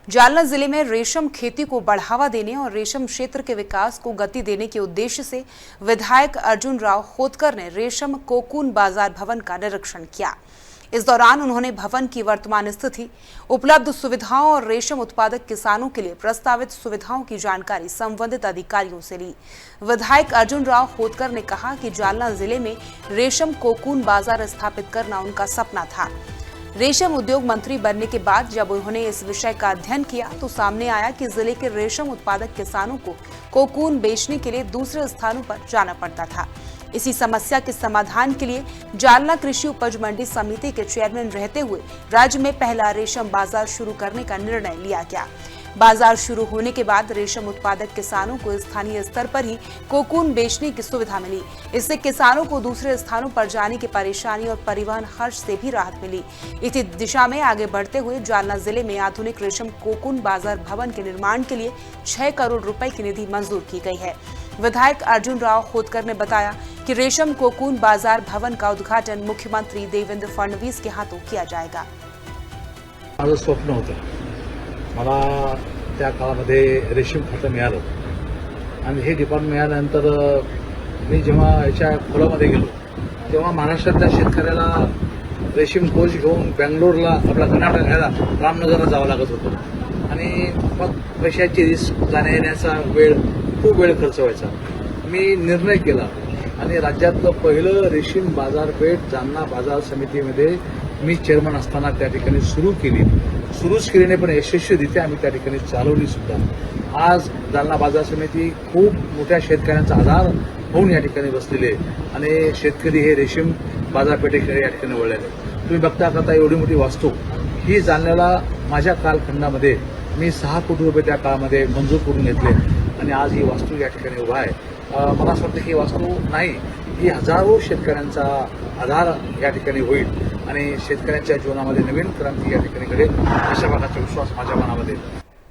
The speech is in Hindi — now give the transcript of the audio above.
जालना जिले में रेशम खेती को बढ़ावा देने और रेशम क्षेत्र के विकास को गति देने के उद्देश्य से विधायक अर्जुन राव खोतकर ने रेशम कोकून बाजार भवन का निरीक्षण किया। इस दौरान उन्होंने भवन की वर्तमान स्थिति, उपलब्ध सुविधाओं और रेशम उत्पादक किसानों के लिए प्रस्तावित सुविधाओं की जानकारी संबंधित अधिकारियों से ली। विधायक अर्जुन राव खोतकर ने कहा कि जालना जिले में रेशम कोकून बाजार स्थापित करना उनका सपना था। रेशम उद्योग मंत्री बनने के बाद जब उन्होंने इस विषय का अध्ययन किया तो सामने आया कि जिले के रेशम उत्पादक किसानों को कोकून बेचने के लिए दूसरे स्थानों पर जाना पड़ता था। इसी समस्या के समाधान के लिए जालना कृषि उपज मंडी समिति के चेयरमैन रहते हुए राज्य में पहला रेशम बाजार शुरू करने का निर्णय लिया गया। बाजार शुरू होने के बाद रेशम उत्पादक किसानों को स्थानीय स्तर पर ही कोकून बेचने की सुविधा मिली। इससे किसानों को दूसरे स्थानों पर जाने की परेशानी और परिवहन खर्च से भी राहत मिली। इसी दिशा में आगे बढ़ते हुए जालना जिले में आधुनिक रेशम कोकून बाजार भवन के निर्माण के लिए 6 करोड़ रुपए की निधि मंजूर की गई है। विधायक अर्जुन राव खोतकर ने बताया कि रेशम कोकून बाजार भवन का उद्घाटन मुख्यमंत्री देवेंद्र फडणवीस के हाथों किया जाएगा। माझं स्वप्न होतं, मला त्या काळामध्ये रेशीम खातं मिळालं आणि हे डिपार्टमेंट मिळाल्यानंतर मी जेव्हा याच्या खोलामध्ये गेलो तेव्हा महाराष्ट्रातल्या शेतकऱ्याला रेशीम कोष घेऊन बेंगलोरला आपला कर्नाटक घ्यायला रामनगरला जावं लागत होतं आणि मग पैशाची रिस्क जाण्या येण्याचा खूप वेळ खर्च व्हायचा। मी निर्णय केला आणि राज्यातलं पहिलं रेशीम बाजारपेठ जालना बाजार समितीमध्ये मी चेअरमन असताना त्या ठिकाणी सुरूच केली नाही, पण यशस्वीरित्या आम्ही त्या ठिकाणी चालवली सुद्धा। आज जालना बाजार समिती खूप मोठ्या शेतकऱ्यांचा आधार होऊन या ठिकाणी बसलेले आणि शेतकरी हे रेशीम बाजारपेठेकडे या ठिकाणी वळलेले। तुम्ही बघता करता एवढी मोठी वास्तू ही जालन्याला माझ्या कालखंडामध्ये मी 6 कोटी रुपये त्या काळामध्ये मंजूर करून घेतले आणि आज ही वास्तू या ठिकाणी उभा आहे। मला असं वाटतं की ही वास्तू नाही, ही हजारो शेतकऱ्यांचा आधार या ठिकाणी होईल आणि शेतकऱ्यांच्या जीवनामध्ये नवीन क्रांती या ठिकाणी घडेल अशा प्रकारचा विश्वास माझ्या मनामध्ये